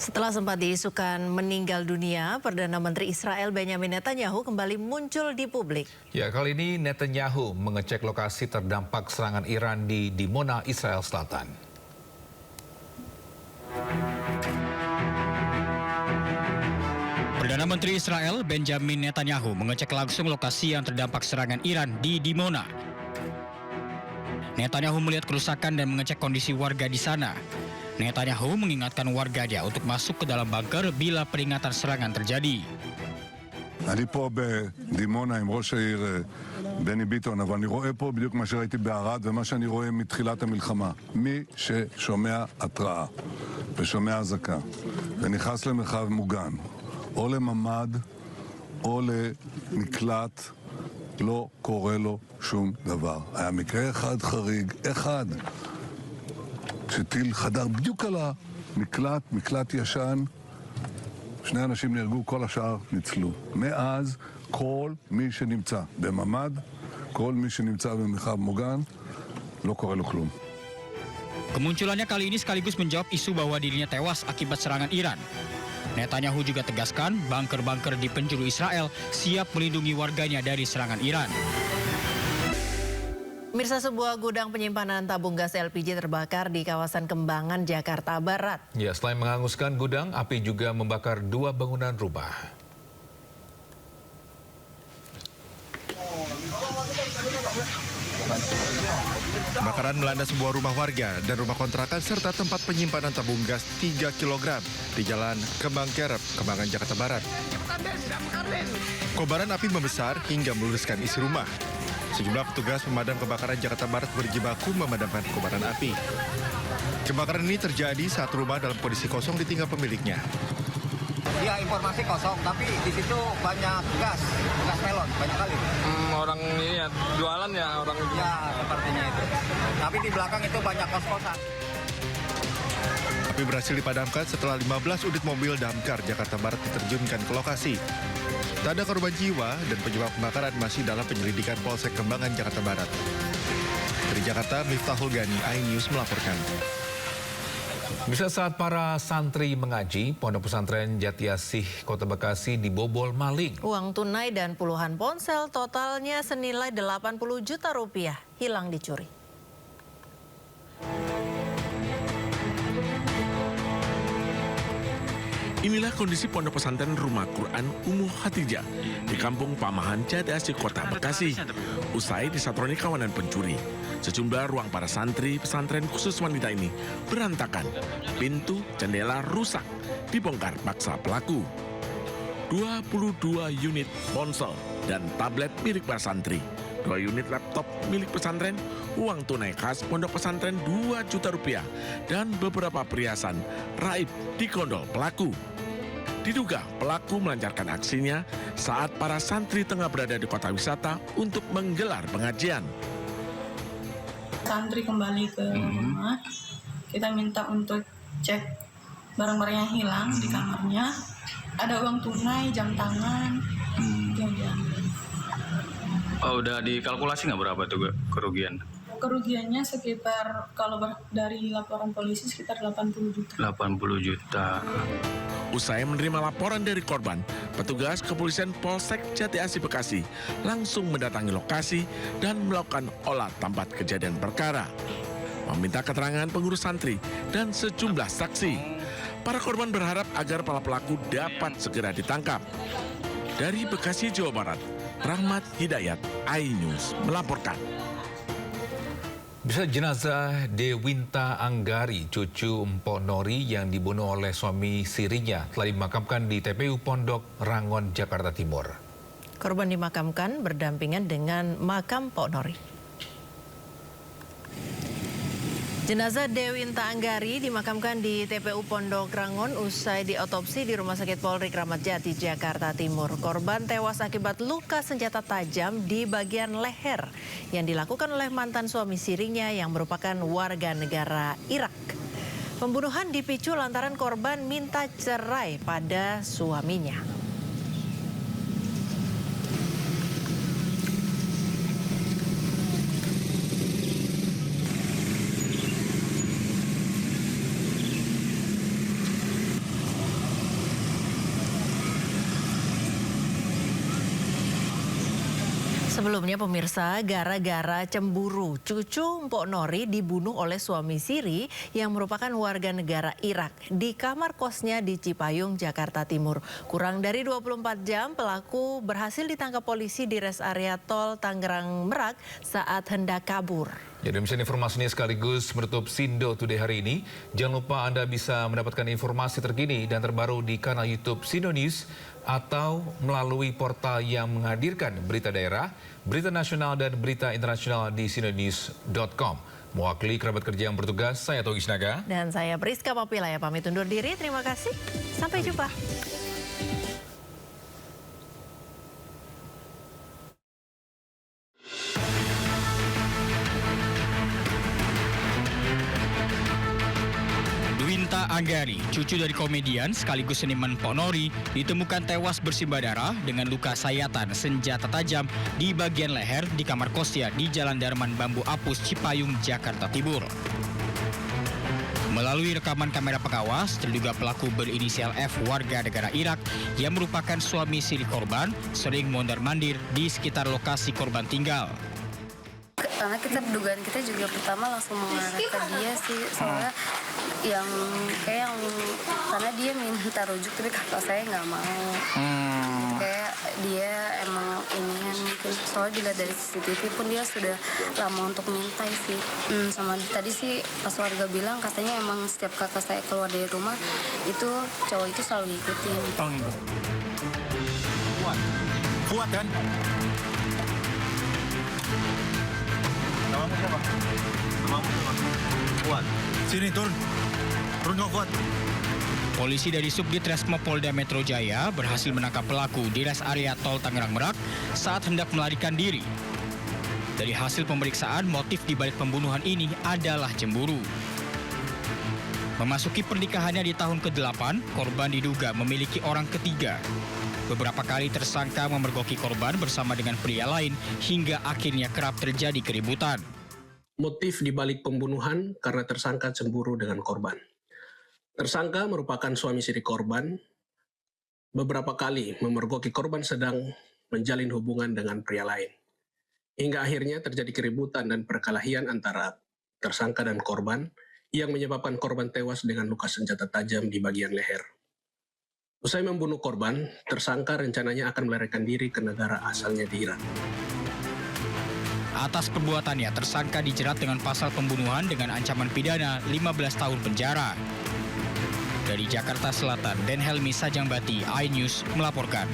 Setelah sempat diisukan meninggal dunia, Perdana Menteri Israel Benjamin Netanyahu kembali muncul di publik. Ya, kali ini Netanyahu mengecek lokasi terdampak serangan Iran di Dimona, Israel Selatan. Perdana Menteri Israel Benjamin Netanyahu mengecek langsung lokasi yang terdampak serangan Iran di Dimona. Netanyahu melihat kerusakan dan mengecek kondisi warga di sana. Netanyahu mengingatkan warganya untuk masuk ke dalam bunker bila peringatan serangan terjadi. אני פה בדימונה עם ראש העיר בני ביטון, אבל אני רואה פה בדיוק מה שראיתי בערד ומה שאני רואה מתחילת המלחמה. מי ששומע התראה ושומע אזעקה ונכנס למרחב מוגן, או לממ"ד או למקלט, לא קורה לו שום דבר. היה מקרה אחד חריג, אחד. כשטיל חדר בדיוק על המקלט, מקלט ישן, שני אנשים נהרגו, כל השאר ניצלו. מאז כל מי שנמצא בממ"ד, כל מי שנמצא במרחב מוגן, לא קורה לו כלום. Kemunculannya kali ini sekaligus menjawab isu bahwa dirinya tewas akibat serangan Iran. Netanyahu juga tegaskan bunker-bunker di penjuru Israel siap melindungi warganya dari serangan Iran. Mirsa, sebuah gudang penyimpanan tabung gas LPG terbakar di kawasan Kembangan, Jakarta Barat. Ya, selain menghanguskan gudang, api juga membakar 2 bangunan rumah. Kebakaran melanda sebuah rumah warga dan rumah kontrakan serta tempat penyimpanan tabung gas 3 kg di Jalan Kembang Kerep, Kembangan, Jakarta Barat. Kobaran api membesar hingga meluluskan isi rumah. Sejumlah petugas pemadam kebakaran Jakarta Barat berjibaku memadamkan kobaran api. Kebakaran ini terjadi saat rumah dalam kondisi kosong ditinggal pemiliknya. Ya, informasi kosong, tapi di situ banyak gas melon, banyak kali. Orang ini ya, jualan ya orang. Ya, sepertinya itu. Tapi di belakang itu banyak kos-kosan. Api berhasil dipadamkan setelah 15 unit mobil damkar Jakarta Barat diterjunkan ke lokasi. Tak ada korban jiwa dan penyebab kebakaran masih dalam penyelidikan Polsek Kembangan, Jakarta Barat. Dari Jakarta, Miftahul Gani, iNews melaporkan. Bisa saat para santri mengaji, Pondok Pesantren Jati Asih, Kota Bekasi dibobol maling. Uang tunai dan puluhan ponsel totalnya senilai 80 juta rupiah hilang dicuri. Inilah kondisi Pondok Pesantren Rumah Quran Ummu Khatijah di Kampung Pamahan, Jati Asih, Kota Bekasi. Usai disatroni kawanan pencuri, sejumlah ruang para santri pesantren khusus wanita ini berantakan. Pintu, jendela rusak, dibongkar paksa pelaku. 22 unit ponsel dan tablet milik para santri, 2 unit laptop milik pesantren, uang tunai khas Pondok Pesantren 2 juta rupiah, dan beberapa perhiasan raib digondol pelaku. Diduga pelaku melancarkan aksinya saat para santri tengah berada di kota wisata untuk menggelar pengajian. Santri kembali ke rumah, kita minta untuk cek barang-barang yang hilang di kamarnya. Ada uang tunai, jam tangan, yang diambil. Oh, udah dikalkulasi nggak berapa tuh kerugian? Kerugiannya sekitar, kalau dari laporan polisi, sekitar 80 juta. 80 juta. Usai menerima laporan dari korban, petugas kepolisian Polsek Jati Asih Bekasi langsung mendatangi lokasi dan melakukan olah tempat kejadian perkara, meminta keterangan pengurus santri dan sejumlah saksi. Para korban berharap agar para pelaku dapat segera ditangkap. Dari Bekasi, Jawa Barat, Rahmat Hidayat, iNews melaporkan. Bisa jenazah Dewinta Anggari, cucu Mpok Nori yang dibunuh oleh suami sirinya, telah dimakamkan di TPU Pondok Rangon, Jakarta Timur. Korban dimakamkan berdampingan dengan makam Mpok Nori. Jenazah Dewinta Anggari dimakamkan di TPU Pondok Rangon usai diotopsi di Rumah Sakit Polri Kramat Jati, Jakarta Timur. Korban tewas akibat luka senjata tajam di bagian leher yang dilakukan oleh mantan suami sirinya yang merupakan warga negara Irak. Pembunuhan dipicu lantaran korban minta cerai pada suaminya. Sebelumnya pemirsa, gara-gara cemburu, cucu Mpok Nori dibunuh oleh suami siri yang merupakan warga negara Irak di kamar kosnya di Cipayung, Jakarta Timur. Kurang dari 24 jam, pelaku berhasil ditangkap polisi di res area tol Tangerang Merak saat hendak kabur. Ya, demikian informasinya sekaligus menutup Sindo Today hari ini. Jangan lupa Anda bisa mendapatkan informasi terkini dan terbaru di kanal YouTube Sindo News atau melalui portal yang menghadirkan berita daerah, berita nasional dan berita internasional di sindonews.com. Mewakili kerabat kerja yang bertugas, saya Togi Sinaga. Dan saya Priska Papila ya, pamit undur diri. Terima kasih. Sampai jumpa. Dwinta Anggari, cucu dari komedian sekaligus seniman Mpok Nori, ditemukan tewas bersimbah darah dengan luka sayatan senjata tajam di bagian leher di kamar kosnya di Jalan Darman Bambu Apus, Cipayung, Jakarta Timur. Melalui rekaman kamera pengawas, terduga pelaku berinisial F warga negara Irak yang merupakan suami siri korban sering mondar-mandir di sekitar lokasi korban tinggal. Karena dugaan kita juga pertama langsung mengarah ke dia sih, soalnya karena dia minta rujuk tapi kakak saya nggak mau. Kayak dia emang inian mungkin, soalnya dilihat dari CCTV pun dia sudah lama untuk mintai sih. Sama tadi sih pas warga bilang katanya emang setiap kakak saya keluar dari rumah itu cowok itu selalu ngikutin. Kuat kan? Namamu siapa? Kuat. Sini turun. Turun kau Kuat. Polisi dari Subdit Resmo Polda Metro Jaya berhasil menangkap pelaku di res area tol Tangerang Merak saat hendak melarikan diri. Dari hasil pemeriksaan, motif di balik pembunuhan ini adalah cemburu. Memasuki pernikahannya di tahun ke-8, korban diduga memiliki orang ketiga. Beberapa kali tersangka memergoki korban bersama dengan pria lain hingga akhirnya kerap terjadi keributan. Motif di balik pembunuhan karena tersangka cemburu dengan korban. Tersangka merupakan suami siri korban. Beberapa kali memergoki korban sedang menjalin hubungan dengan pria lain. Hingga akhirnya terjadi keributan dan perkelahian antara tersangka dan korban yang menyebabkan korban tewas dengan luka senjata tajam di bagian leher. Usai membunuh korban, tersangka rencananya akan melarikan diri ke negara asalnya di Iran. Atas perbuatannya, tersangka dijerat dengan pasal pembunuhan dengan ancaman pidana 15 tahun penjara. Dari Jakarta Selatan, Den Helmi Sajangbati, iNews melaporkan.